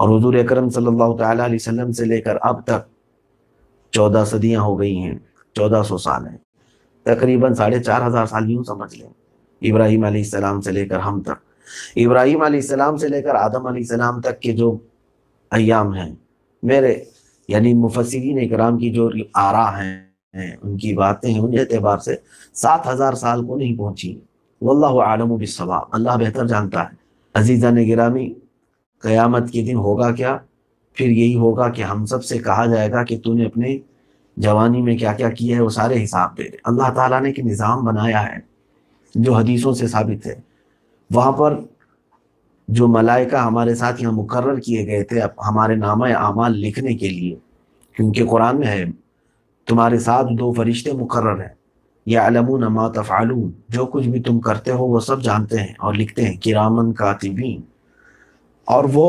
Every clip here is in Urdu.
اور حضور اکرم صلی اللہ تعالیٰ علیہ وسلم سے لے کر اب تک 14 صدیاں ہو گئی ہیں، 1400 سال ہیں، تقریباً 4500 سال یوں سمجھ لیں، ابراہیم علیہ السلام سے لے کر ہم تک، ابراہیم علیہ السلام سے لے کر آدم علیہ السلام تک کے جو ایام ہیں، میرے یعنی مفسرین اکرام کی جو آراء ہیں، ان کی باتیں ہیں، ان اعتبار سے 7000 سال کو نہیں پہنچی۔ واللہ عالم بالصواب، اللہ بہتر جانتا ہے۔ عزیزان گرامی، قیامت کے دن ہوگا کیا؟ پھر یہی ہوگا کہ ہم سب سے کہا جائے گا کہ تو نے اپنے جوانی میں کیا کیا کیا ہے، وہ سارے حساب دے دے۔ اللہ تعالیٰ نے ایک نظام بنایا ہے جو حدیثوں سے ثابت ہے۔ وہاں پر جو ملائکہ ہمارے ساتھ یہاں مقرر کیے گئے تھے ہمارے نامہ اعمال لکھنے کے لیے، کیونکہ قرآن میں ہے تمہارے ساتھ 2 فرشتے مقرر ہیں، یعلمون ما تفعلون، جو کچھ بھی تم کرتے ہو وہ سب جانتے ہیں اور لکھتے ہیں، کرامن کاتبین، اور وہ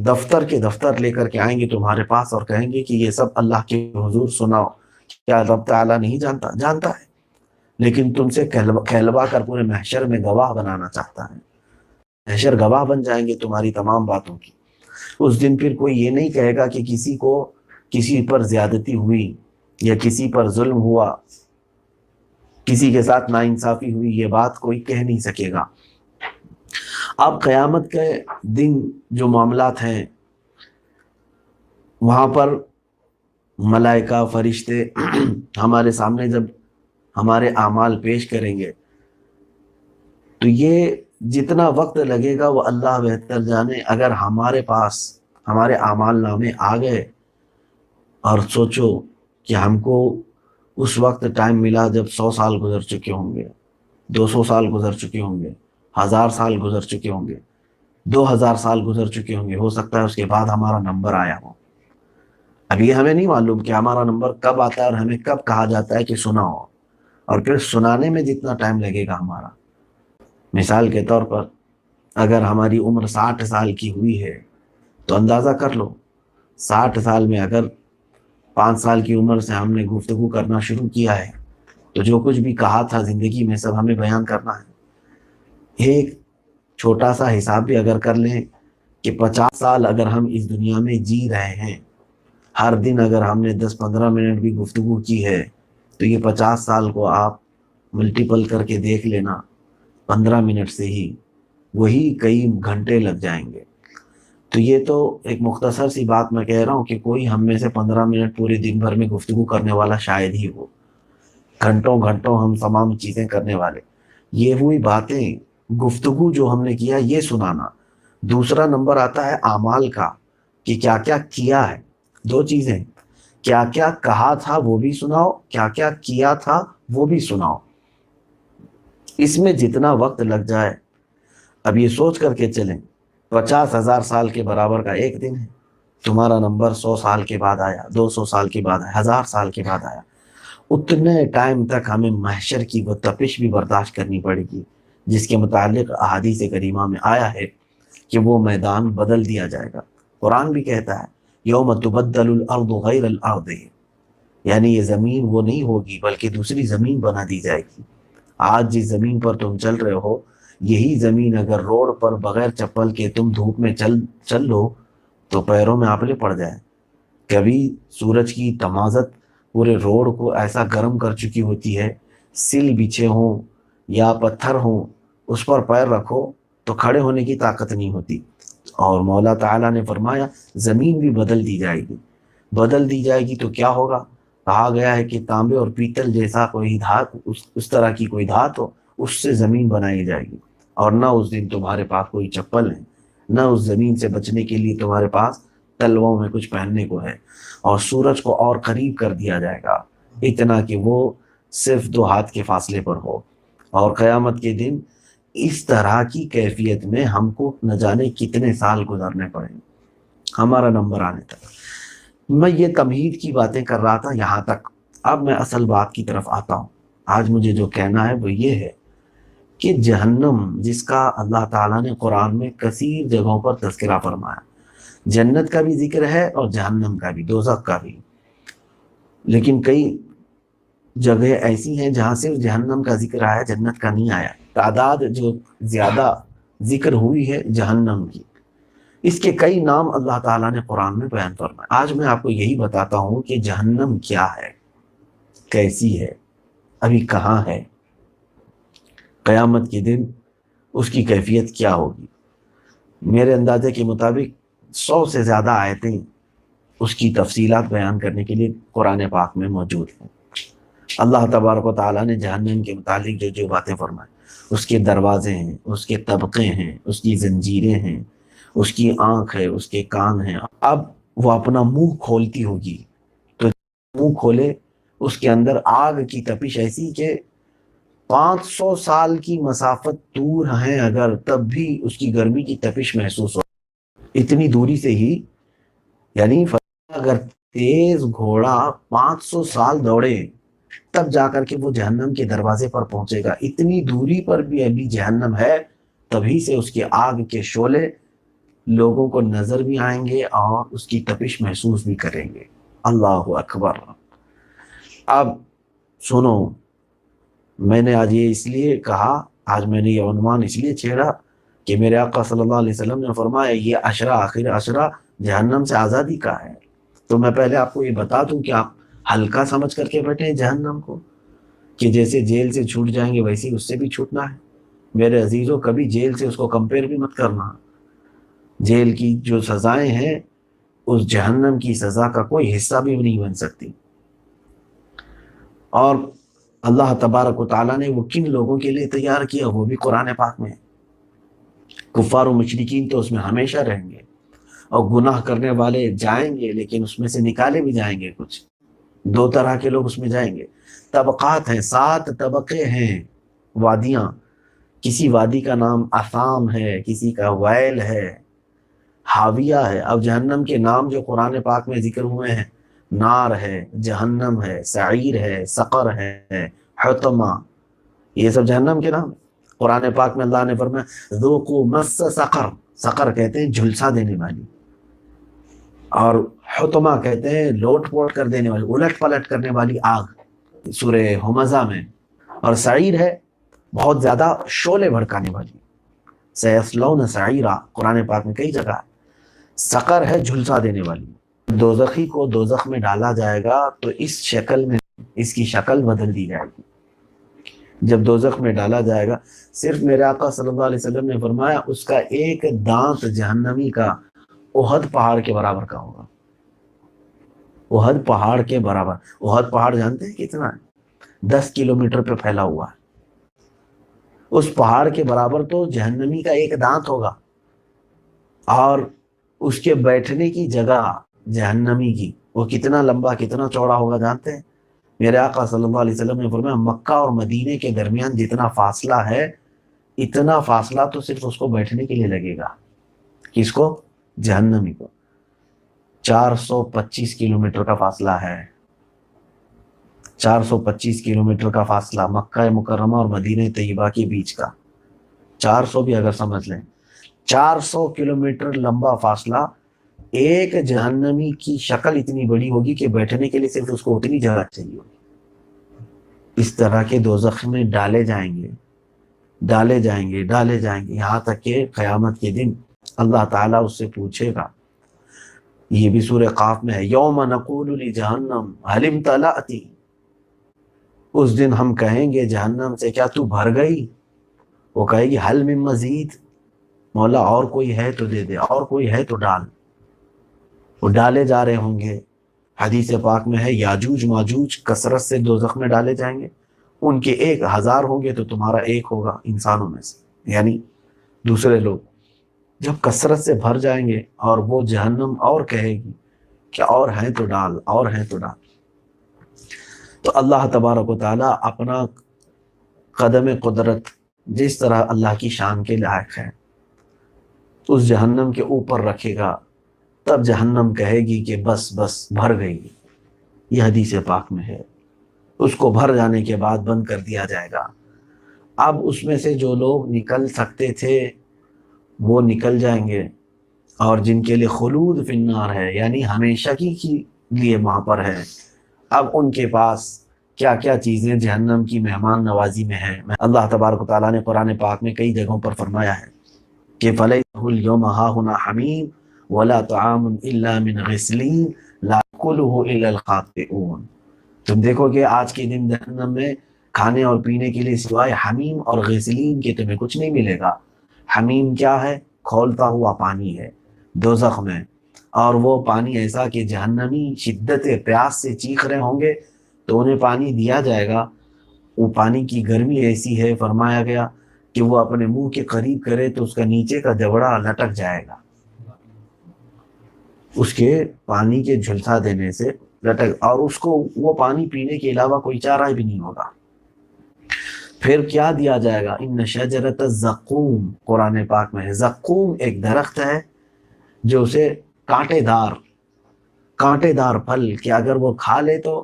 دفتر کے دفتر لے کر کے آئیں گے تمہارے پاس اور کہیں گے کہ یہ سب اللہ کے حضور سناؤ۔ کیا رب تعالیٰ نہیں جانتا؟ جانتا ہے، لیکن تم سے کہلوا کر پورے محشر میں گواہ بنانا چاہتا ہے۔ محشر گواہ بن جائیں گے تمہاری تمام باتوں کی۔ اس دن پھر کوئی یہ نہیں کہے گا کہ کسی پر زیادتی ہوئی یا کسی پر ظلم ہوا، کسی کے ساتھ ناانصافی ہوئی، یہ بات کوئی کہہ نہیں سکے گا۔ اب قیامت کے دن جو معاملات ہیں، وہاں پر ملائکہ فرشتے ہمارے سامنے جب ہمارے اعمال پیش کریں گے تو یہ جتنا وقت لگے گا وہ اللہ بہتر جانے۔ اگر ہمارے پاس ہمارے اعمال نامے آ گئے، اور سوچو کہ ہم کو اس وقت ٹائم ملا جب 100 سال گزر چکے ہوں گے، 200 سال گزر چکے ہوں گے، 1000 سال گزر چکے ہوں گے، 2000 سال گزر چکے ہوں گے، ہو سکتا ہے اس کے بعد ہمارا نمبر آیا ہو۔ اب یہ ہمیں نہیں معلوم کہ ہمارا نمبر کب آتا ہے اور ہمیں کب کہا جاتا ہے کہ سناؤ، اور پھر سنانے میں جتنا ٹائم لگے گا ہمارا۔ مثال کے طور پر اگر ہماری عمر 60 سال کی ہوئی ہے تو اندازہ کر لو، 60 سال میں اگر 5 سال کی عمر سے ہم نے گفتگو کرنا شروع کیا ہے تو جو کچھ بھی کہا تھا زندگی میں سب ہمیں بیان کرنا ہے۔ ایک چھوٹا سا حساب بھی اگر کر لیں کہ 50 سال اگر ہم اس دنیا میں جی رہے ہیں، ہر دن اگر ہم نے 10-15 منٹ بھی گفتگو کی ہے تو یہ 50 سال کو آپ ملٹیپل کر کے دیکھ لینا، 15 منٹ سے ہی وہی کئی گھنٹے لگ جائیں گے۔ تو یہ تو ایک مختصر سی بات میں کہہ رہا ہوں کہ کوئی ہم میں سے 15 منٹ پورے دن بھر میں گفتگو کرنے والا شاید ہی ہو، گھنٹوں گھنٹوں ہم تمام چیزیں کرنے والے۔ یہ ہوئی باتیں، گفتگو جو ہم نے کیا یہ سنانا۔ دوسرا نمبر آتا ہے اعمال کا، کہ کیا کیا کیا ہے۔ 2 چیزیں، کیا کیا کہا تھا وہ بھی سناؤ، کیا کیا کیا تھا وہ بھی سناؤ۔ اس میں جتنا وقت لگ جائے، اب یہ سوچ کر کے چلیں 50,000 سال کے برابر کا ایک دن ہے، تمہارا نمبر 100 سال کے بعد آیا، 200 سال کے بعد آیا، 1000 سال کے بعد آیا، اتنے ٹائم تک ہمیں محشر کی وہ تپش بھی برداشت کرنی پڑے گی جس کے متعلق احادیث کریمہ میں آیا ہے کہ وہ میدان بدل دیا جائے گا۔ قرآن بھی کہتا ہے یوم تبدل الارض غیر الارض، یعنی یہ زمین وہ نہیں ہوگی بلکہ دوسری زمین بنا دی جائے گی۔ آج جس زمین پر تم چل رہے ہو، یہی زمین اگر روڈ پر بغیر چپل کے تم دھوپ میں چل لو تو پیروں میں آپلے پڑ جائیں۔ کبھی سورج کی تمازت پورے روڈ کو ایسا گرم کر چکی ہوتی ہے، سل بچھے ہوں یا پتھر ہوں، اس پر پیر رکھو تو کھڑے ہونے کی طاقت نہیں ہوتی۔ اور مولا تعالیٰ نے فرمایا زمین بھی بدل دی جائے گی۔ بدل دی جائے گی تو کیا ہوگا؟ کہا گیا ہے کہ تانبے اور پیتل جیسا کوئی دھات، اس طرح کی کوئی دھات ہو، اس سے زمین بنائی جائے گی، اور نہ اس دن تمہارے پاس کوئی چپل ہے، نہ اس زمین سے بچنے کے لیے تمہارے پاس تلووں میں کچھ پہننے کو ہے، اور سورج کو اور قریب کر دیا جائے گا، اتنا کہ وہ صرف 2 ہاتھ کے فاصلے پر ہو۔ اور قیامت کے دن اس طرح کی کیفیت میں ہم کو نہ جانے کتنے سال گزارنے پڑیں گے ہمارا نمبر آنے تک۔ میں یہ تمہید کی باتیں کر رہا تھا یہاں تک، اب میں اصل بات کی طرف آتا ہوں۔ آج مجھے جو کہنا ہے وہ یہ ہے کہ جہنم، جس کا اللہ تعالیٰ نے قرآن میں کثیر جگہوں پر تذکرہ فرمایا، جنت کا بھی ذکر ہے اور جہنم کا بھی، دوزخ کا بھی، لیکن کئی جگہ ایسی ہیں جہاں صرف جہنم کا ذکر آیا، جنت کا نہیں آیا۔ تعداد جو زیادہ ذکر ہوئی ہے جہنم کی، اس کے کئی نام اللہ تعالیٰ نے قرآن میں بیان فرمائے۔ آج میں آپ کو یہی بتاتا ہوں کہ جہنم کیا ہے، کیسی ہے، ابھی کہاں ہے، قیامت کے دن اس کی کیفیت کیا ہوگی۔ میرے اندازے کے مطابق 100 سے زیادہ آیتیں اس کی تفصیلات بیان کرنے کے لیے قرآن پاک میں موجود ہیں۔ اللہ تبارک و تعالیٰ نے جہنم کے متعلق جو جو باتیں فرمائیں، اس کے دروازے ہیں، اس کے طبقے ہیں، اس کی زنجیریں ہیں، اس کی آنکھ ہے، اس کے کان ہیں۔ اب وہ اپنا منہ کھولتی ہوگی تو منہ کھولے، اس کے اندر آگ کی تپش ایسی کہ 500 سال کی مسافت دور ہیں اگر، تب بھی اس کی گرمی کی تپش محسوس ہو۔ اتنی دوری سے ہی، یعنی اگر تیز گھوڑا 500 سال دوڑے تب جا کر کے وہ جہنم کے دروازے پر پہنچے گا۔ اتنی دوری پر بھی ابھی جہنم ہے، تبھی سے اس کے آگ کے شعلے لوگوں کو نظر بھی آئیں گے اور اس کی تپش محسوس بھی کریں گے۔ اللہ اکبر۔ اب سنو، میں نے آج یہ اس لیے کہا، آج میں نے یہ عنوان اس لیے چھیڑا کہ میرے آقا صلی اللہ علیہ وسلم نے فرمایا یہ عشرہ، آخر عشرہ جہنم سے آزادی کا ہے۔ تو میں پہلے آپ کو یہ بتا دوں کہ آپ ہلکا سمجھ کر کے بیٹھے ہیں جہنم کو، کہ جیسے جیل سے چھوٹ جائیں گے ویسے اس سے بھی چھوٹنا ہے۔ میرے عزیزوں، کبھی جیل سے اس کو کمپیئر بھی مت کرنا۔ جیل کی جو سزائیں ہیں اس جہنم کی سزا کا کوئی حصہ بھی نہیں بن سکتی۔ اور اللہ تبارک و تعالیٰ نے وہ کن لوگوں کے لیے تیار کیا وہ بھی قرآن پاک میں ہے۔ کفار و مشرکین تو اس میں ہمیشہ رہیں گے، اور گناہ کرنے والے جائیں گے، لیکن اس میں سے نکالے بھی جائیں گے کچھ۔ 2 طرح کے لوگ اس میں جائیں گے۔ طبقات ہیں، 7 طبقے ہیں، وادیاں۔ کسی وادی کا نام اثام ہے، کسی کا ویل ہے، حاویہ ہے۔ اب جہنم کے نام جو قرآن پاک میں ذکر ہوئے ہیں، نار ہے، جہنم ہے، سعیر ہے، سقر ہے، حطمہ، یہ سب جہنم کے نام۔ قرآن پاک میں اللہ نے فرمایا ذوقوا مس سقر، سقر کہتے ہیں جھلسا دینے والی، اور حطمہ کہتے ہیں لوٹ پوٹ کر دینے والی، الٹ پلٹ کرنے والی آگ، سورہ ہمزہ میں۔ اور سعیر ہے بہت زیادہ شعلے بھڑکانے والی، سیصلون سعیرا، قرآن پاک میں کئی جگہ ہے۔ سقر ہے جھلسا دینے والی۔ دوزخی کو دوزخ میں ڈالا جائے گا تو اس شکل میں اس کی شکل بدل دی جائے گی۔ جب دوزخ میں ڈالا جائے گا، صرف میرے آقا صلی اللہ علیہ وسلم نے فرمایا اس کا ایک دانت جہنمی کا احد پہاڑ کے برابر کا ہوگا۔ احد پہاڑ کے برابر۔ احد پہاڑ جانتے ہیں کتنا ہے؟ 10 کلومیٹر پہ پھیلا ہوا ہے۔ اس پہاڑ کے برابر تو جہنمی کا ایک دانت ہوگا، اور اس کے بیٹھنے کی جگہ جہنمی کی وہ کتنا لمبا کتنا چوڑا ہوگا جانتے ہیں؟ میرے آقا صلی اللہ علیہ وسلم نے فرمایا مکہ اور مدینے کے درمیان جتنا فاصلہ ہے، اتنا فاصلہ تو صرف اس کو بیٹھنے کے لیے لگے گا۔ کس کو؟ جہنمی کو۔ 425 کلومیٹر کا فاصلہ ہے، 425 کلومیٹر کا فاصلہ مکہ مکرمہ اور مدینہ طیبہ کے بیچ کا۔ 400 بھی اگر سمجھ لیں، 400 کلومیٹر لمبا فاصلہ۔ ایک جہنمی کی شکل اتنی بڑی ہوگی کہ بیٹھنے کے لیے صرف اس کو اتنی جگہ چاہیے ہوگی۔ اس طرح کے دوزخ میں ڈالے جائیں گے، ڈالے جائیں گے، ڈالے جائیں گے، یہاں تک کہ قیامت کے دن اللہ تعالیٰ اس سے پوچھے گا۔ یہ بھی سورہ قاف میں ہے، یوم نقول لجہنم هل امتلأت، اس دن ہم کہیں گے جہنم سے کیا تو بھر گئی؟ وہ کہے گی حل من مزید، مولا اور کوئی ہے تو دے دے، اور کوئی ہے تو ڈال۔ وہ ڈالے جا رہے ہوں گے۔ حدیث پاک میں ہے یاجوج ماجوج کثرت سے دوزخ میں ڈالے جائیں گے، ان کے 1000 ہوں گے تو تمہارا ایک ہوگا انسانوں میں سے، یعنی دوسرے لوگ۔ جب کثرت سے بھر جائیں گے اور وہ جہنم اور کہے گی کہ اور ہیں تو ڈال، اور ہیں تو ڈال، تو اللہ تبارک و تعالیٰ اپنا قدم قدرت جس طرح اللہ کی شان کے لائق ہے اس جہنم کے اوپر رکھے گا، تب جہنم کہے گی کہ بس بس بھر گئی۔ یہ حدیث پاک میں ہے۔ اس کو بھر جانے کے بعد بند کر دیا جائے گا۔ اب اس میں سے جو لوگ نکل سکتے تھے وہ نکل جائیں گے، اور جن کے لیے خلود فی النار ہے، یعنی ہمیشگی کے لیے وہاں پر ہے، اب ان کے پاس کیا کیا چیزیں جہنم کی مہمان نوازی میں ہیں۔ اللہ تبارک و تعالیٰ نے قرآن پاک میں کئی جگہوں پر فرمایا ہے کہ فَلَيْسَ الْيَوْمَ هَاهُنَا حَمِيمٌ وَلَا طَعَامٌ إِلَّا مِنْ غِسْلِينٍ لَا يَأْكُلُهُ إِلَّا الْخَاطِئُونَ۔ تم دیکھو کہ آج کے دن جہنم میں کھانے اور پینے کے لیے سوائے حمیم اور غسلین کے تمہیں کچھ نہیں ملے گا۔ حمیم کیا ہے؟ کھولتا ہوا پانی ہے دوزخ میں، اور وہ پانی ایسا کہ جہنمی شدت پیاس سے چیخ رہے ہوں گے تو انہیں پانی دیا جائے گا۔ وہ پانی کی گرمی ایسی ہے، فرمایا گیا کہ وہ اپنے منہ کے قریب کرے تو اس کا نیچے کا جبڑا لٹک جائے گا، اس کے پانی کے جھلسا دینے سے لٹک، اور اس کو وہ پانی پینے کے علاوہ کوئی چارہ بھی نہیں ہوگا۔ پھر کیا دیا جائے گا؟ ان شجرۃ الزقوم، قرآن پاک میں ہے۔ زقوم ایک درخت ہے جو اسے کانٹے دار پھل کہ اگر وہ کھا لے تو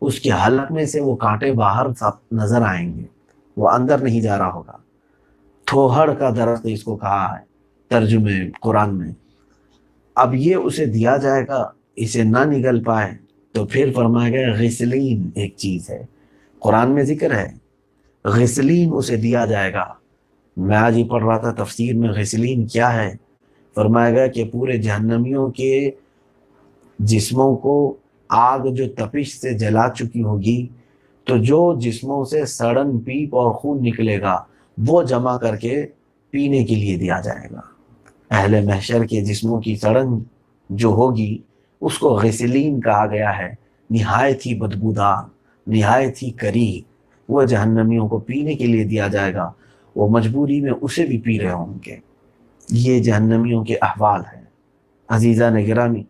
اس کے حلق میں سے وہ کانٹے باہر نظر آئیں گے، وہ اندر نہیں جا رہا ہوگا۔ تھوہڑ کا درخت اس کو کہا ہے ترجمے قرآن میں۔ اب یہ اسے دیا جائے گا، اسے نہ نگل پائے تو پھر فرمایا گیا غسلین ایک چیز ہے، قرآن میں ذکر ہے، غسلین اسے دیا جائے گا۔ میں آج ہی پڑھ رہا تھا تفسیر میں، غسلین کیا ہے؟ فرمایا گیا کہ پورے جہنمیوں کے جسموں کو آگ جو تپش سے جلا چکی ہوگی، تو جو جسموں سے سڑن، پیپ اور خون نکلے گا وہ جمع کر کے پینے کے لیے دیا جائے گا۔ اہل محشر کے جسموں کی سڑن جو ہوگی اس کو غسلین کہا گیا ہے، نہایت ہی بدبودار، نہایت ہی کری، وہ جہنمیوں کو پینے کے لیے دیا جائے گا، وہ مجبوری میں اسے بھی پی رہے ہوں گے۔ یہ جہنمیوں کے احوال ہیں۔ عزیزان گرامی،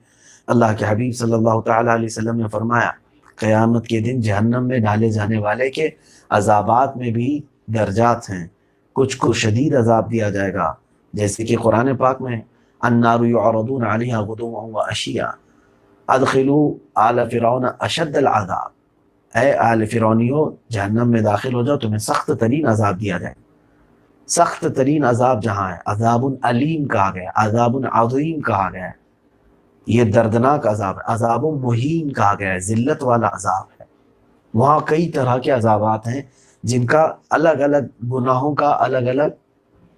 اللہ کے حبیب صلی اللہ تعالیٰ علیہ وسلم نے فرمایا قیامت کے دن جہنم میں ڈالے جانے والے کے عذابات میں بھی درجات ہیں، کچھ کو شدید عذاب دیا جائے گا، جیسے کہ قرآن پاک میں النار یعرضون علیہا غدوا وعشیا ادخلوا آل فرعون اشد العذاب، اے آل فرعونیو جہنم میں داخل ہو جاؤ، تمہیں سخت ترین عذاب دیا جائے۔ سخت ترین عذاب جہاں ہے، عذاب علیم کہا گیا، عذاب عظیم کہا گیا ہے، یہ دردناک عذاب ہے۔ عذاب مہین کہا گیا ہے، ذلت والا عذاب ہے۔ وہاں کئی طرح کے عذابات ہیں جن کا الگ الگ گناہوں کا الگ الگ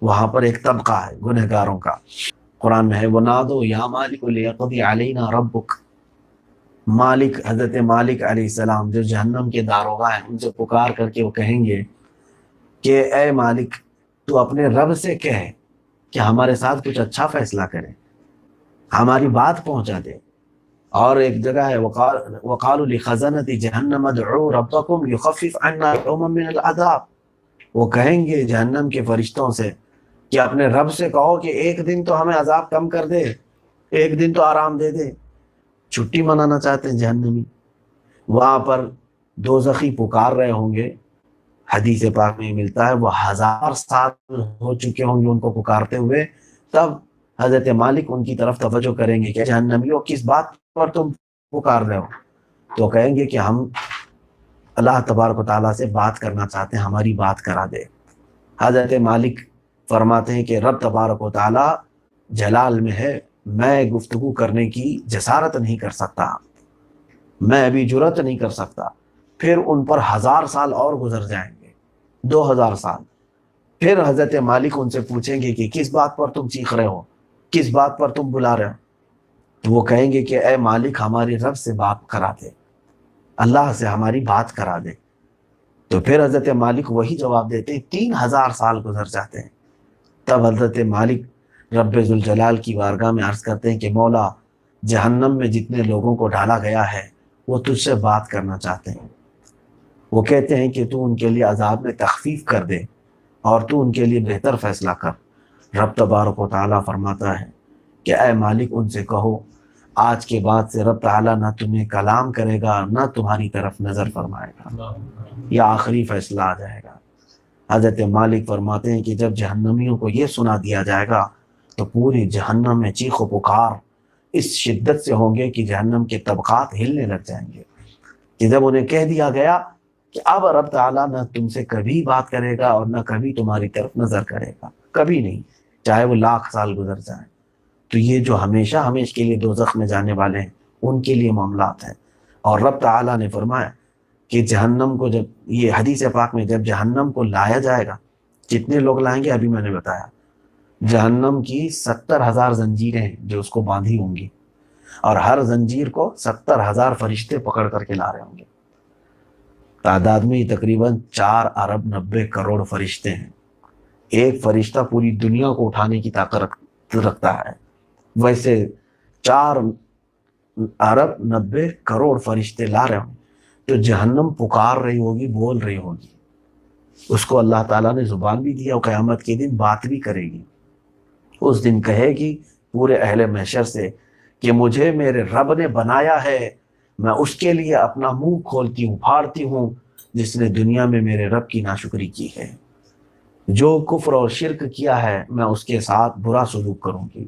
وہاں پر ایک طبقہ ہے گنہگاروں کا۔ قرآن میں ہے وَنَادَوْا يَا مَالِكُ لِيَقْضِيَ عَلَيْنَا رَبُّكَ، مالک، حضرت مالک علیہ السلام جو جہنم کے داروغہ ہیں، ان سے پکار کر کے وہ کہیں گے کہ اے مالک تو اپنے رب سے کہہ کہ ہمارے ساتھ کچھ اچھا فیصلہ کرے، ہماری بات پہنچا دے۔ اور ایک جگہ ہے وَقَالُوا لِخَزَنَةِ جَهَنَّمَ ادْعُوا رَبَّكُمْ يُخَفِّفْ عَنَّا يَوْمًا مِّنَ الْعَذَابِ، وہ کہیں گے جہنم کے فرشتوں سے کہ اپنے رب سے کہو کہ ایک دن تو ہمیں عذاب کم کر دے، ایک دن تو آرام دے دے۔ چھٹی منانا چاہتے ہیں جہنمی۔ وہاں پر دوزخی پکار رہے ہوں گے، حدیث پاک میں ملتا ہے وہ 1000 سال ہو چکے ہوں گے ان کو پکارتے ہوئے، تب حضرت مالک ان کی طرف توجہ کریں گے کہ جہنمیوں کس بات پر تم پکار رہے ہو؟ تو کہیں گے کہ ہم اللہ تبارک و تعالیٰ سے بات کرنا چاہتے ہیں، ہماری بات کرا دے۔ حضرت مالک فرماتے ہیں کہ رب تبارک و تعالیٰ جلال میں ہے، میں گفتگو کرنے کی جسارت نہیں کر سکتا، میں ابھی جرأت نہیں کر سکتا۔ پھر ان پر 1000 سال اور گزر جائیں گے، 2000 سال۔ پھر حضرت مالک ان سے پوچھیں گے کہ کس بات پر تم چیخ رہے ہو، کس بات پر تم بلا رہے ہو؟ تو وہ کہیں گے کہ اے مالک ہماری رب سے بات کرا دے، اللہ سے ہماری بات کرا دے۔ تو پھر حضرت مالک وہی جواب دیتے ہیں، 3000 سال گزر جاتے ہیں۔ تب حضرت مالک رب ذوالجلال کی بارگاہ میں عرض کرتے ہیں کہ مولا جہنم میں جتنے لوگوں کو ڈالا گیا ہے وہ تجھ سے بات کرنا چاہتے ہیں۔ وہ کہتے ہیں کہ تو ان کے لیے عذاب میں تخفیف کر دے اور تو ان کے لیے بہتر فیصلہ کر۔ رب تبارک و تعالیٰ فرماتا ہے کہ اے مالک ان سے کہو آج کے بعد سے رب تعالیٰ نہ تمہیں کلام کرے گا نہ تمہاری طرف نظر فرمائے گا، یہ آخری فیصلہ آ جائے گا۔ حضرت مالک فرماتے ہیں کہ جب جہنمیوں کو یہ سنا دیا جائے گا تو پوری جہنم میں چیخ و پکار اس شدت سے ہوں گے کہ جہنم کے طبقات ہلنے لگ جائیں گے، کہ جب انہیں کہہ دیا گیا کہ اب رب تعالیٰ نہ تم سے کبھی بات کرے گا اور نہ کبھی تمہاری طرف نظر کرے گا، کبھی نہیں، چاہے وہ 1,00,000 سال گزر جائیں۔ تو یہ جو ہمیشہ ہمیشہ کے لیے دوزخ میں جانے والے ہیں ان کے لیے معاملات ہیں۔ اور رب تعالیٰ نے فرمایا کہ جہنم کو جب، یہ حدیث پاک میں، جب جہنم کو لایا جائے گا، جتنے لوگ لائیں گے ابھی میں نے بتایا، جہنم کی 70,000 زنجیریں ہیں جو اس کو باندھی ہوں گی، اور ہر زنجیر کو 70,000 فرشتے پکڑ کر کے لا رہے ہوں گے۔ تعداد میں تقریباً 4 ارب 90 کروڑ فرشتے ہیں۔ ایک فرشتہ پوری دنیا کو اٹھانے کی طاقت رکھتا ہے، ویسے 4 ارب 90 کروڑ فرشتے لا رہے ہوں، تو جہنم پکار رہی ہوگی، بول رہی ہوگی، اس کو اللہ تعالیٰ نے زبان بھی دیا اور قیامت کے دن بات بھی کرے گی۔ اس دن کہے گی پورے اہل محشر سے کہ مجھے میرے رب نے بنایا ہے، میں اس کے لیے اپنا منہ کھولتی ہوں، پھاڑتی ہوں، جس نے دنیا میں میرے رب کی ناشکری کی ہے۔ جو کفر اور شرک کیا ہے میں اس کے ساتھ برا سلوک کروں گی،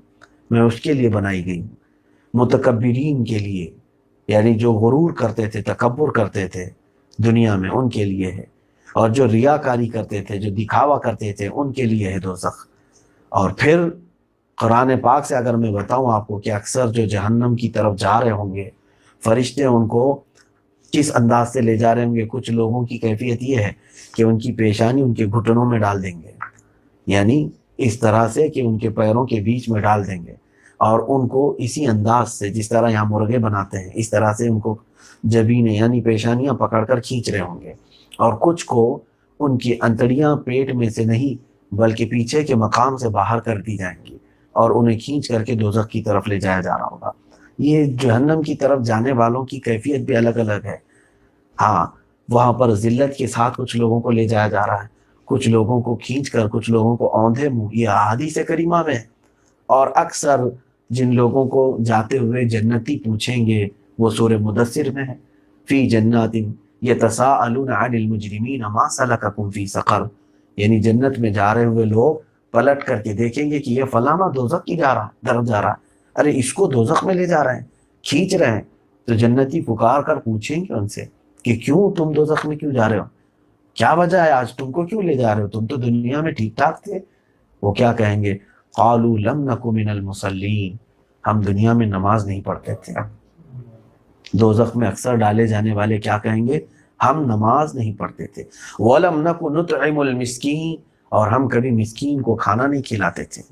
میں اس کے لیے بنائی گئی ہوں۔ متکبرین کے لیے، یعنی جو غرور کرتے تھے، تکبر کرتے تھے دنیا میں، ان کے لیے ہے، اور جو ریاکاری کرتے تھے، جو دکھاوا کرتے تھے، ان کے لیے ہے دوزخ۔ اور پھر قرآن پاک سے اگر میں بتاؤں آپ کو کہ اکثر جو جہنم کی طرف جا رہے ہوں گے فرشتے، ان کو کس انداز سے لے جا رہے ہوں گے، کچھ لوگوں کی کیفیت یہ ہے کہ ان کی پیشانی ان کے گھٹنوں میں ڈال دیں گے، یعنی اس طرح سے کہ ان کے پیروں کے بیچ میں ڈال دیں گے، اور ان کو اسی انداز سے، جس طرح یہاں مرغے بناتے ہیں، اس طرح سے ان کو جبینے یعنی پیشانیاں پکڑ کر کھینچ رہے ہوں گے، اور کچھ کو ان کی انتڑیاں پیٹ میں سے نہیں بلکہ پیچھے کے مقام سے باہر کر دی جائیں گی، اور انہیں کھینچ کر کے دوزخ کی طرف لے جایا جا رہا ہوگا۔ یہ جہنم کی طرف جانے والوں کی کیفیت بھی الگ الگ ہے۔ ہاں، وہاں پر ذلت کے ساتھ کچھ لوگوں کو لے جایا جا رہا ہے، کچھ لوگوں کو کھینچ کر، کچھ لوگوں کو اوندھے منہ، یہ احادیث کریمہ میں ہے۔ اور اکثر جن لوگوں کو جاتے ہوئے جنتی پوچھیں گے وہ سورہ مدثر میں ہے، فی جنات یتساءلون عن المجرمین ما سلککم فی سقر، یعنی جنت میں جا رہے ہوئے لوگ پلٹ کر کے دیکھیں گے کہ یہ فلانا دوزخ کی طرف جا رہا ہے، ارے اس کو دوزخ میں لے جا رہے ہیں، کھینچ رہے ہیں، تو جنتی پکار کر پوچھیں گے ان سے کہ کیوں تم دوزخ میں کیوں جا رہے ہو، کیا وجہ ہے آج تم کو کیوں لے جا رہے ہو، تم تو دنیا میں ٹھیک ٹھاک تھے۔ وہ کیا کہیں گے؟ قالوا لم نک من المصلین، ہم دنیا میں نماز نہیں پڑھتے تھے۔ دوزخ میں اکثر ڈالے جانے والے کیا کہیں گے؟ ہم نماز نہیں پڑھتے تھے۔ ولم نک نطعم المسکین، اور ہم کبھی مسکین کو کھانا نہیں کھلاتے تھے۔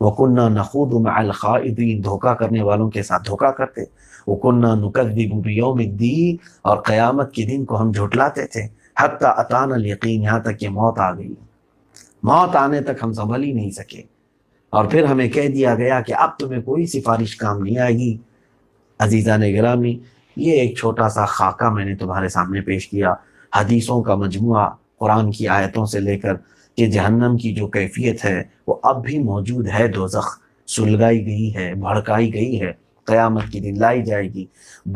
وَكُنَّا نَخُوضُ مَعَ الْخَائِضِينَ، دھوکہ کرنے والوں کے ساتھ دھوکہ کرتے۔ وَكُنَّا نُكَذِّبُ بِيَوْمِ الدِّينِ، اور قیامت کے دن کو ہم جھٹلاتے تھے۔ حَتَّى أَتَانَا الْيَقِينُ، یہاں تک کہ موت آ گئی، موت آنے تک ہم سنبھل ہی نہیں سکے، اور پھر ہمیں کہہ دیا گیا کہ اب تمہیں کوئی سفارش کام نہیں آئے گی۔ عزیزان گرامی، یہ ایک چھوٹا سا خاکہ میں نے تمہارے سامنے پیش کیا، حدیثوں کا مجموعہ، قرآن کی آیتوں سے لے کر، کہ جہنم کی جو کیفیت ہے وہ اب بھی موجود ہے، دوزخ سلگائی گئی ہے، بھڑکائی گئی ہے، قیامت کی دن لائی جائے گی۔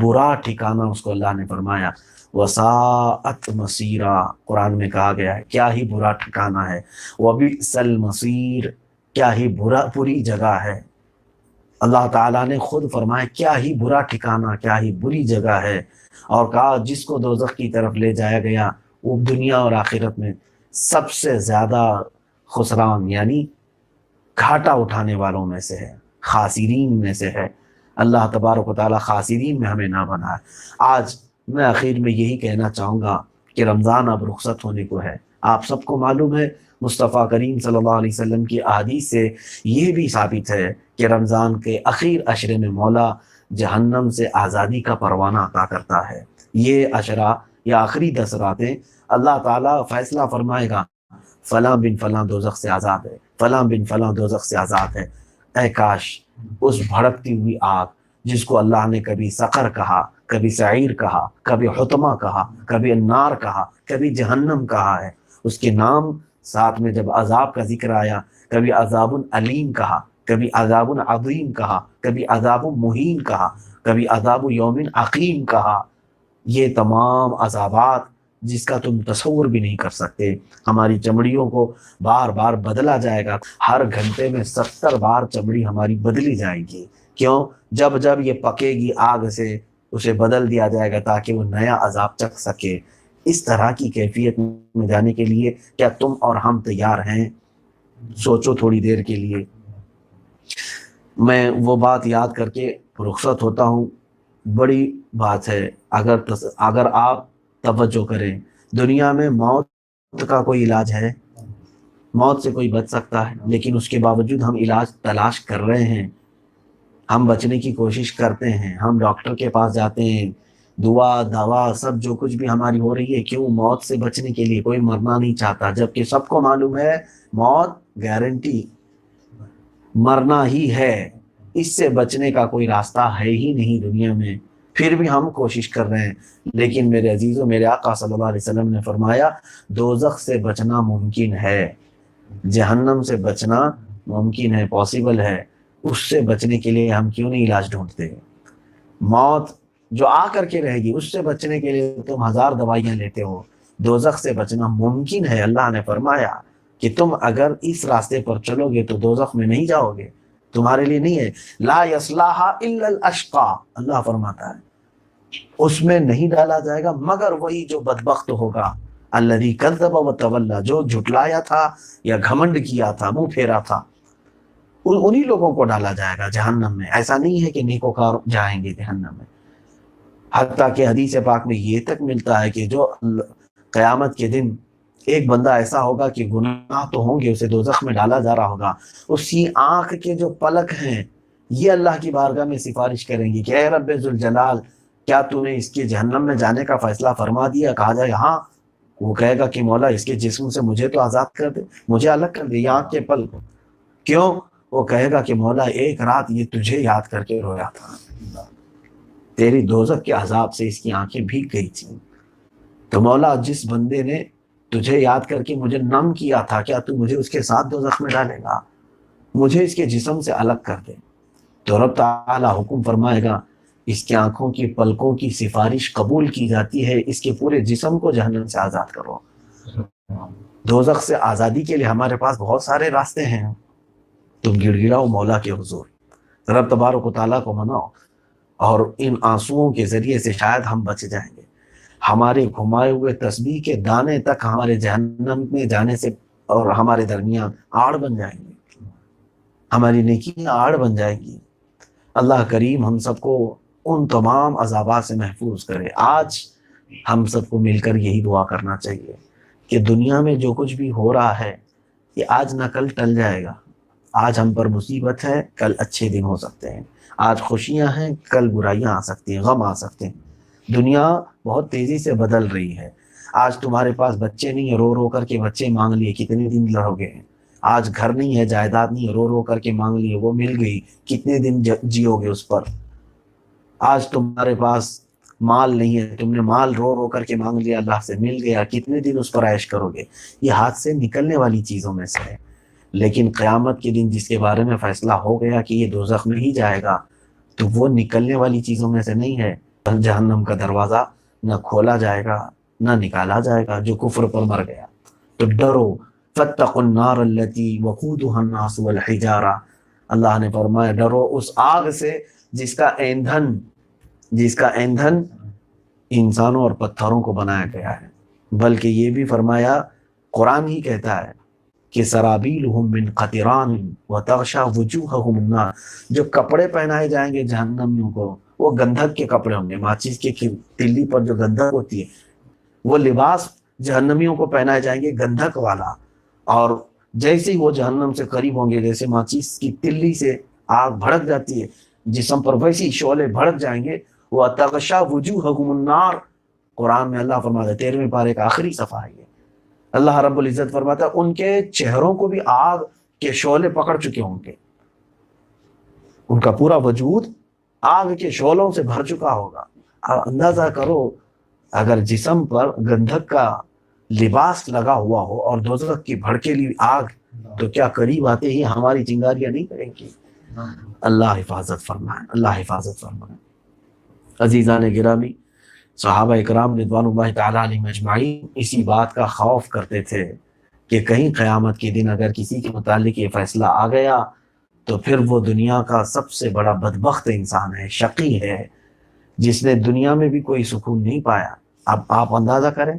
برا ٹھکانہ اس کو اللہ نے فرمایا، وساءت مصیرا، قرآن میں کہا گیا ہے کیا ہی برا ٹھکانہ ہے، وبئس المصیر، کیا ہی بری جگہ ہے۔ اللہ تعالیٰ نے خود فرمایا کیا ہی برا ٹھکانہ، کیا ہی بری جگہ ہے، اور کہا جس کو دوزخ کی طرف لے جایا گیا وہ دنیا اور آخرت میں سب سے زیادہ خسران یعنی گھاٹا اٹھانے والوں میں سے ہے، خاسرین میں سے ہے۔ اللہ تبارک و تعالیٰ خاسرین میں ہمیں نہ بنائے۔ آج میں آخر میں یہی کہنا چاہوں گا کہ رمضان اب رخصت ہونے کو ہے۔ آپ سب کو معلوم ہے مصطفیٰ کریم صلی اللہ علیہ وسلم کی احادیث سے یہ بھی ثابت ہے کہ رمضان کے اخیر عشرے میں مولا جہنم سے آزادی کا پروانہ عطا کرتا ہے۔ یہ عشرہ یا آخری 10 راتیں اللہ تعالیٰ فیصلہ فرمائے گا، فلاں بن فلاں دوزخ سے آزاد ہے، فلاں بن فلاں دوزخ سے آزاد ہے۔ اے کاش اس بھڑکتی ہوئی آگ جس کو اللہ نے کبھی سقر کہا، کبھی سعیر کہا، کبھی حطمہ کہا، کبھی النار کہا، کبھی جہنم کہا ہے، اس کے نام ساتھ میں جب عذاب کا ذکر آیا، کبھی عذاب علیم کہا، کبھی عذاب عظیم کہا، کبھی عذاب مہین کہا، کبھی عذاب یوم عقیم کہا، یہ تمام عذابات جس کا تم تصور بھی نہیں کر سکتے۔ ہماری چمڑیوں کو بار بار بدلا جائے گا، ہر گھنٹے میں 70 بار چمڑی ہماری بدلی جائے گی۔ کیوں؟ جب جب یہ پکے گی آگ سے اسے بدل دیا جائے گا تاکہ وہ نیا عذاب چکھ سکے۔ اس طرح کی کیفیت میں جانے کے لیے کیا تم اور ہم تیار ہیں؟ سوچو تھوڑی دیر کے لیے۔ میں وہ بات یاد کر کے رخصت ہوتا ہوں، بڑی بات ہے، اگر آپ توجہ کریں، دنیا میں موت کا کوئی علاج ہے؟ موت سے کوئی بچ سکتا ہے، لیکن اس کے باوجود ہم علاج تلاش کر رہے ہیں، ہم بچنے کی کوشش کرتے ہیں، ہم ڈاکٹر کے پاس جاتے ہیں، دعا دوا سب جو کچھ بھی ہماری ہو رہی ہے، کیوں؟ موت سے بچنے کے لیے۔ کوئی مرنا نہیں چاہتا، جبکہ سب کو معلوم ہے موت گارنٹی، مرنا ہی ہے، اس سے بچنے کا کوئی راستہ ہے ہی نہیں دنیا میں، پھر بھی ہم کوشش کر رہے ہیں۔ لیکن میرے عزیزوں، میرے آقا صلی اللہ علیہ وسلم نے فرمایا دوزخ سے بچنا ممکن ہے، جہنم سے بچنا ممکن ہے، پاسبل ہے، اس سے بچنے کے لیے ہم کیوں نہیں علاج ڈھونڈتے؟ موت جو آ کر کے رہے گی، اس سے بچنے کے لیے تم ہزار دوائیاں لیتے ہو، دوزخ سے بچنا ممکن ہے۔ اللہ نے فرمایا کہ تم اگر اس راستے پر چلو گے تو دوزخ میں نہیں جاؤ گے، تمہارے لیے نہیں ہے۔ لا یصلاھا الا الاشقى، اللہ فرماتا ہے اس میں نہیں ڈالا جائے گا مگر وہی جو بدبخت ہوگا، الذی کذب وتولی، جو جھٹلایا تھا یا گھمنڈ کیا تھا، منہ پھیرا تھا، انہی لوگوں کو ڈالا جائے گا جہنم میں۔ ایسا نہیں ہے کہ نیکوکار جائیں گے جہنم میں، حتیٰ کہ حدیث پاک میں یہ تک ملتا ہے کہ جو قیامت کے دن ایک بندہ ایسا ہوگا کہ گناہ تو ہوں گے، اسے دوزخ میں ڈالا جا رہا ہوگا، اسی آنکھ کے جو پلک ہیں یہ اللہ کی بارگاہ میں سفارش کریں گی کہ اے رب ذوالجلال، کیا تو نے اس کے جہنم میں جانے کا فیصلہ فرما دیا؟ کہا جائے ہاں، وہ کہے گا کہ مولا اس کے جسم سے مجھے تو آزاد کر دے، مجھے الگ کر دے یہ آنکھ کے پلک۔ کیوں؟ وہ کہے گا کہ مولا ایک رات یہ تجھے یاد کر کے رویا تھا، تیری دوزخ کے عذاب سے اس کی آنکھیں بھیگ گئی تھیں، تو مولا جس بندے نے تجھے یاد کر کے مجھے نم کیا تھا، کیا تو مجھے اس کے ساتھ دوزخ میں ڈالے گا؟ مجھے اس کے جسم سے الگ کر دے۔ تو رب تعالی حکم فرمائے گا، اس کی آنکھوں کی پلکوں کی سفارش قبول کی جاتی ہے، اس کے پورے جسم کو جہنم سے آزاد کرو۔ دوزخ سے آزادی کے لیے ہمارے پاس بہت سارے راستے ہیں، تم گڑ گڑاؤ مولا کے حضور، رب تبارک و تعالیٰ کو مناؤ، اور ان آنسوؤں کے ذریعے سے شاید ہم بچ جائیں گے۔ ہمارے گھمائے ہوئے تسبیح کے دانے تک ہمارے جہنم میں جانے سے اور ہمارے درمیان آڑ بن جائیں گے، ہماری نیکیاں آڑ بن جائیں گی۔ اللہ کریم ہم سب کو ان تمام عذابات سے محفوظ کرے۔ آج ہم سب کو مل کر یہی دعا کرنا چاہیے کہ دنیا میں جو کچھ بھی ہو رہا ہے یہ آج نہ کل ٹل جائے گا۔ آج ہم پر مصیبت ہے، کل اچھے دن ہو سکتے ہیں، آج خوشیاں ہیں، کل برائیاں آ سکتی ہیں، غم آ سکتے ہیں۔ دنیا بہت تیزی سے بدل رہی ہے۔ آج تمہارے پاس بچے نہیں ہیں، رو رو کر کے بچے مانگ لیے، کتنے دن لڑو گے؟ آج گھر نہیں ہے، جائیداد نہیں ہے، رو رو کر کے مانگ لیے، وہ مل گئی، کتنے دن جیو گے اس پر؟ آج تمہارے پاس مال نہیں ہے، تم نے مال رو رو کر کے مانگ لیا، اللہ سے مل گیا، کتنے دن اس پر عیش کرو گے؟ یہ ہاتھ سے نکلنے والی چیزوں میں سے ہے۔ لیکن قیامت کے دن جس کے بارے میں فیصلہ ہو گیا کہ یہ دوزخ میں ہی جائے گا، تو وہ نکلنے والی چیزوں میں سے نہیں ہے۔ جہنم کا دروازہ نہ کھولا جائے گا نہ نکالا جائے گا جو کفر پر مر گیا۔ تو ڈرو، فاتقوا النار التي وقودها الناس والحجارہ، اللہ نے فرمایا ڈرو اس آگ سے جس کا ایندھن انسانوں اور پتھروں کو بنایا گیا ہے۔ بلکہ یہ بھی فرمایا، قرآن ہی کہتا ہے کہ سرابیلہم من قطران وتغشی وجوہہم النار، جو کپڑے پہنائے جائیں گے جہنمیوں کو وہ گندھک کے کپڑے ہوں گے، ماچس کی تلی پر جو گندھک ہوتی ہے وہ لباس جہنمیوں کو پہنائے جائیں گے گندھک والا، اور جیسے ہی وہ جہنم سے قریب ہوں گے، جیسے ماچس کی تلی سے آگ بھڑک جاتی ہے جسم پر، ویسے ہی شعلے بھڑک جائیں گے۔ وتغشی وجوہہم النار، قرآن میں اللہ فرماتا ہے 13ویں پارے کا آخری صفحہ ہے یہ، اللہ رب العزت فرماتا ہے ان کے چہروں کو بھی آگ کے شعلے پکڑ چکے ہوں گے، ان کا پورا وجود آگ کے شعلوں سے بھر چکا ہوگا۔ اب اندازہ کرو اگر جسم پر گندھک کا لباس لگا ہوا ہو اور دوزخ کی بھڑکیلی آگ، تو کیا قریب آتے ہی ہماری چنگاریاں نہیں کریں گی؟ اللہ حفاظت فرمائے، اللہ حفاظت فرمائے۔ عزیزان گرامی، صحابہ اکرام رضوان اللہ تعالیٰ علیہم اجمعین اسی بات کا خوف کرتے تھے کہ کہیں قیامت کے دن اگر کسی کے متعلق یہ فیصلہ آ گیا تو پھر وہ دنیا کا سب سے بڑا بدبخت انسان ہے، شقی ہے، جس نے دنیا میں بھی کوئی سکون نہیں پایا۔ اب آپ اندازہ کریں،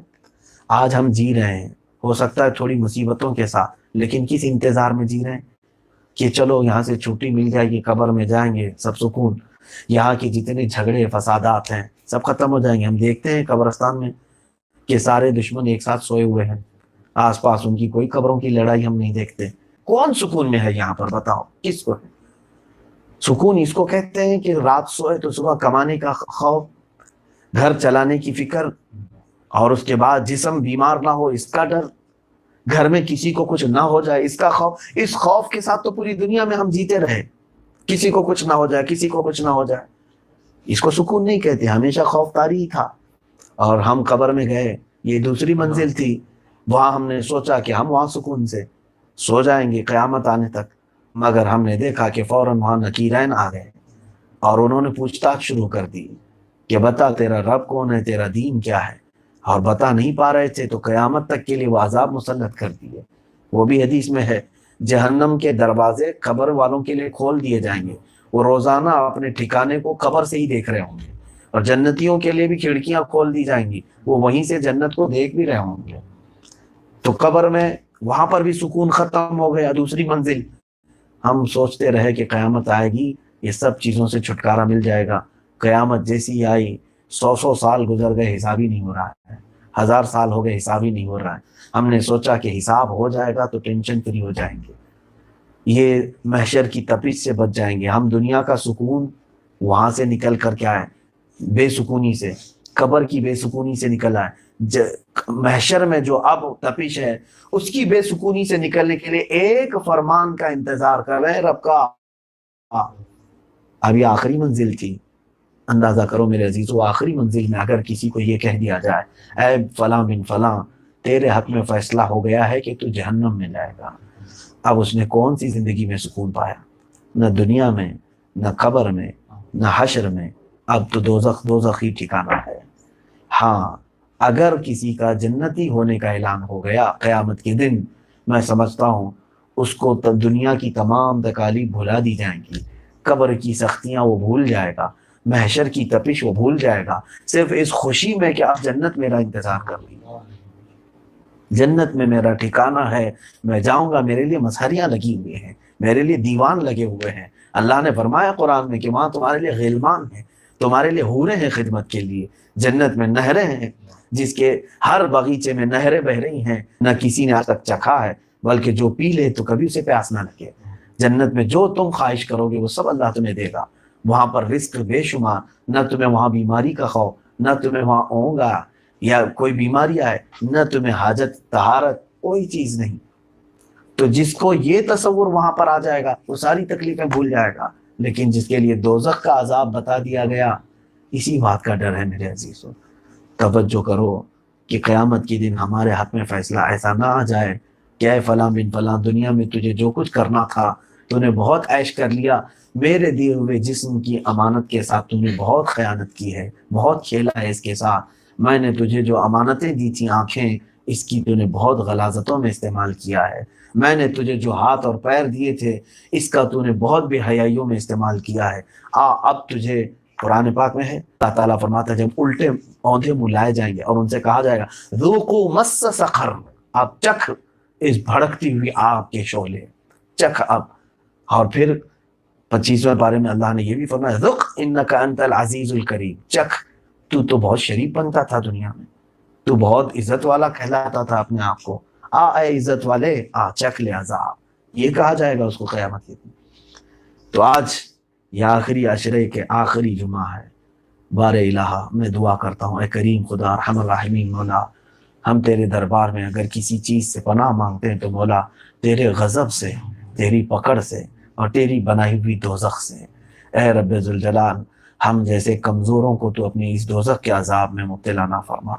آج ہم جی رہے ہیں، ہو سکتا ہے تھوڑی مصیبتوں کے ساتھ، لیکن کس انتظار میں جی رہے ہیں کہ چلو یہاں سے چھٹی مل جائے گی، قبر میں جائیں گے سب سکون، یہاں کے جتنے جھگڑے فسادات ہیں سب ختم ہو جائیں گے۔ ہم دیکھتے ہیں قبرستان میں کہ سارے دشمن ایک ساتھ سوئے ہوئے ہیں، آس پاس ان کی کوئی قبروں کی لڑائی ہم نہیں دیکھتے. کون سکون میں ہے یہاں پر؟ بتاؤ کس کو ہے سکون؟ اس کو کہتے ہیں کہ رات سوئے تو صبح کمانے کا خوف، گھر چلانے کی فکر، اور اس کے بعد جسم بیمار نہ ہو اس کا ڈر، گھر میں کسی کو کچھ نہ ہو جائے اس کا خوف. اس خوف کے ساتھ تو پوری دنیا میں ہم جیتے رہے، کسی کو کچھ نہ ہو جائے، کسی کو کچھ نہ ہو جائے. اس کو سکون نہیں کہتے، ہمیشہ خوف طاری ہی تھا. اور ہم قبر میں گئے، یہ دوسری منزل تھی، وہاں ہم نے سوچا کہ ہم وہاں سکون سے سو جائیں گے قیامت آنے تک، مگر ہم نے دیکھا کہ فوراً وہاں نکیرین آ گئے اور انہوں نے پوچھ تاچھ شروع کر دی کہ بتا تیرا رب کون ہے، تیرا دین کیا ہے. اور بتا نہیں پا رہے تھے تو قیامت تک کے لیے وہ عذاب مسلط کر دیے. وہ بھی حدیث میں ہے، جہنم کے دروازے قبر والوں کے لیے کھول دیے جائیں گے، وہ روزانہ اپنے ٹھکانے کو قبر سے ہی دیکھ رہے ہوں گے. اور جنتیوں کے لیے بھی کھڑکیاں کھول دی جائیں گی، وہ وہیں سے جنت کو دیکھ بھی رہے ہوں گے. تو قبر میں وہاں پر بھی سکون ختم ہو گیا، دوسری منزل. ہم سوچتے رہے کہ قیامت آئے گی، یہ سب چیزوں سے چھٹکارا مل جائے گا. قیامت جیسی آئی، 100 سال گزر گئے، حساب ہی نہیں ہو رہا ہے. 1000 سال ہو گئے، حساب ہی نہیں ہو رہا ہے. ہم نے سوچا کہ حساب ہو جائے گا تو ٹینشن فری ہو جائیں گے، یہ محشر کی تپش سے بچ جائیں گے. ہم دنیا کا سکون وہاں سے نکل کر کے آئے، بے سکونی سے، قبر کی بے سکونی سے نکل آئے. محشر میں جو اب تپش ہے اس کی بے سکونی سے نکلنے کے لیے ایک فرمان کا انتظار کر رہے ہیں رب کا. اب یہ آخری منزل تھی. اندازہ کرو میرے عزیزو، آخری منزل میں اگر کسی کو یہ کہہ دیا جائے اے فلاں بن فلاں، تیرے حق میں فیصلہ ہو گیا ہے کہ تو جہنم میں جائے گا، اب اس نے کون سی زندگی میں سکون پایا؟ نہ دنیا میں، نہ قبر میں، نہ حشر میں. اب تو دوزخ ہی ٹھکانہ ہے. ہاں اگر کسی کا جنتی ہونے کا اعلان ہو گیا قیامت کے دن، میں سمجھتا ہوں اس کو دنیا کی تمام تکالیف بھلا دی جائیں گی، قبر کی سختیاں وہ بھول جائے گا، محشر کی تپش وہ بھول جائے گا، صرف اس خوشی میں کہ اب جنت میرا انتظار کر رہی ہے، جنت میں میرا ٹھکانہ ہے، میں جاؤں گا. میرے لیے مسہریاں لگی ہوئی ہیں، میرے لیے دیوان لگے ہوئے ہیں. اللہ نے فرمایا قرآن میں کہ وہاں تمہارے لیے غلمان ہیں، تمہارے لیے حوریں ہیں خدمت کے لیے. جنت میں نہریں ہیں جس کے ہر باغیچے میں نہریں بہ رہی ہیں، نہ کسی نے آج تک چکھا ہے، بلکہ جو پی لے تو کبھی اسے پیاس نہ لگے. جنت میں جو تم خواہش کرو گے وہ سب اللہ تمہیں دے گا. وہاں پر رزق بے شمار، نہ تمہیں وہاں بیماری کا خوف، نہ تمہیں وہاں اونگا یا کوئی بیماری آئے، نہ تمہیں حاجت طہارت، کوئی چیز نہیں. تو جس کو یہ تصور وہاں پر آ جائے گا وہ ساری تکلیفیں بھول جائے گا. لیکن جس کے لیے دوزخ کا عذاب بتا دیا گیا، اسی بات کا ڈر ہے میرے عزیزو. توجہ کرو کہ قیامت کے دن ہمارے ہاتھ میں فیصلہ ایسا نہ آ جائے کہ اے فلاں بن فلاں، دنیا میں تجھے جو کچھ کرنا تھا تو نے بہت عیش کر لیا، میرے دیے ہوئے جسم کی امانت کے ساتھ تو نے بہت خیانت کی ہے، بہت کھیلا ہے اس کے ساتھ. میں نے تجھے جو امانتیں دی تھیں آنکھیں، اس کی تو نے بہت غلاظتوں میں استعمال کیا ہے. میں نے تجھے جو ہاتھ اور پیر دیے تھے اس کا تو نے بہت بے حیائیوں میں استعمال کیا ہے. اب تجھے، قرآن پاک میں ہے اللہ تعالیٰ فرماتا ہے جب الٹے اوندھے منہ لائے جائیں گے اور ان سے کہا جائے گا ذوقوا مس سقر، آپ چکھ اس بھڑکتی ہوئی آگ کے شعلے، چکھ اب. اور پھر 25ویں پارے میں اللہ نے یہ بھی فرمایا ذق انک انت العزیز الکریم، چکھ تو بہت شریف بنتا تھا دنیا میں، تو بہت عزت والا کہلاتا تھا اپنے آپ کو، اے عزت والے چکھ لے عذاب. یہ کہا جائے گا اس کو قیامت کے دن. تو آج یہ آخری عشرے کے آخری جمعہ ہے. بار الہ میں دعا کرتا ہوں اے کریم خدا ارحم الراحمین مولا، ہم تیرے دربار میں اگر کسی چیز سے پناہ مانگتے ہیں تو مولا تیرے غضب سے، تیری پکڑ سے اور تیری بنائی ہوئی دوزخ سے. اے رب ذوالجلال، ہم جیسے کمزوروں کو تو اپنی اس دوزخ کے عذاب میں مبتلا نہ فرما.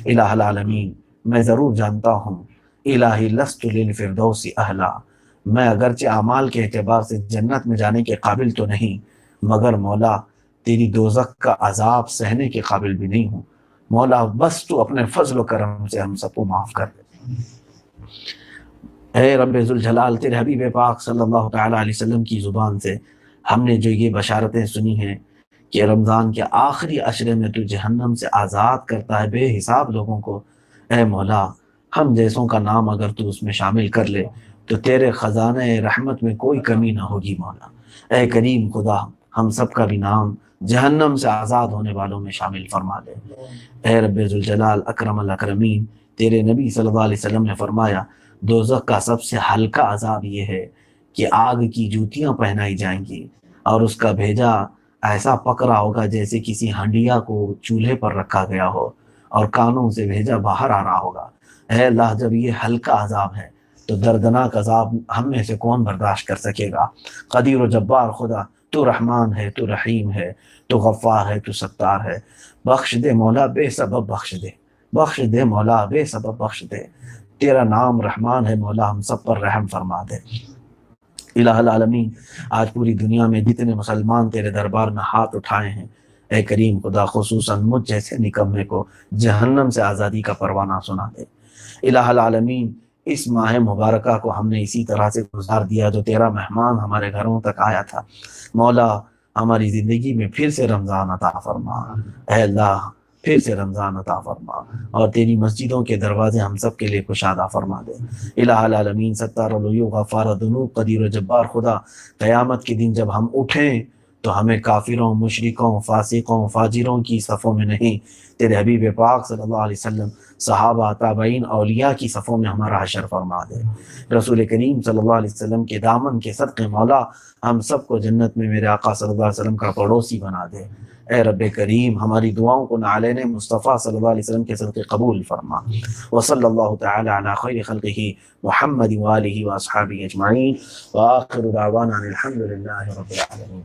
الہ العالمین، میں ضرور جانتا ہوں الہی لست للفردوس اہلا، میں اگرچہ اعمال کے اعتبار سے جنت میں جانے کے قابل تو نہیں، مگر مولا تیری دوزخ کا عذاب سہنے کے قابل بھی نہیں ہوں. مولا بس تو اپنے فضل و کرم سے ہم سب کو معاف کر دے. اے رب ذوالجلال، تیرے حبیب پاک صلی اللہ تعالیٰ علیہ وسلم کی زبان سے ہم نے جو یہ بشارتیں سنی ہیں کہ رمضان کے آخری عشرے میں تو جہنم سے آزاد کرتا ہے بے حساب لوگوں کو، اے مولا ہم جیسوں کا نام اگر تو اس میں شامل کر لے تو تیرے خزانہ رحمت میں کوئی کمی نہ ہوگی مولا. اے کریم خدا، ہم سب کا بھی نام جہنم سے آزاد ہونے والوں میں شامل فرما دے۔ اے رب ذوالجلال اکرم الاکرمین، تیرے نبی صلی اللہ علیہ وسلم نے فرمایا دوزخ کا سب سے ہلکا عذاب یہ ہے کہ آگ کی جوتیاں پہنائی جائیں گی اور اس کا بھیجا ایسا پک رہا ہوگا جیسے کسی ہنڈیا کو چولہے پر رکھا گیا ہو اور کانوں سے بھیجا باہر آ رہا ہوگا۔ اے اللہ، جب یہ ہلکا عذاب ہے تو دردناک عذاب ہم میں سے کون برداشت کر سکے گا؟ قدیر و جبار خدا، تو رحمان ہے، تو رحیم ہے، تو غفار ہے، تو ستار ہے، بخش دے مولا، بے سبب بخش دے، بخش دے مولا، بے سبب بخش دے، تیرا نام رحمان ہے مولا، ہم سب پر رحم فرما دے۔ الہ العالمین، آج پوری دنیا میں جتنے مسلمان تیرے دربار میں ہاتھ اٹھائے ہیں، اے کریم خدا خصوصاً مجھ جیسے نکمے کو جہنم سے آزادی کا پروانہ سنا دے۔ الہ العالمین، اس ماہ مبارکہ کو ہم نے اسی طرح سے گزار دیا جو تیرا مہمان ہمارے گھروں تک آیا تھا۔ مولا، ہماری زندگی میں پھر سے رمضان عطا فرما، اے اللہ پھر سے رمضان عطا فرما، اور تیری مسجدوں کے دروازے ہم سب کے لیے کشادہ فرما دے۔ الہ العالمین، ستار العیوب، غفار الذنوب، قدیر و جبار خدا، قیامت کے دن جب ہم اٹھیں تو ہمیں کافروں، مشرکوں، فاسقوں، فاجروں کی صفوں میں نہیں، تیرے حبیب پاک صلی اللہ علیہ وسلم، صحابہ، تابعین، اولیاء کی صفوں میں ہمارا حشر فرما دے۔ رسول کریم صلی اللہ علیہ وسلم کے دامن کے صدقے مولا، ہم سب کو جنت میں میرے آقا صلی اللہ علیہ وسلم کا پڑوسی بنا دے۔ اے رب کریم، ہماری دعاؤں کو نعلین مصطفیٰ صلی اللہ علیہ وسلم کے صدقے قبول فرما۔ وصلی اللہ تعالی علی خیر خلقہ محمد وآلہ واصحابہ اجمعین، وآخر دعوانا الحمد للہ رب العالمین۔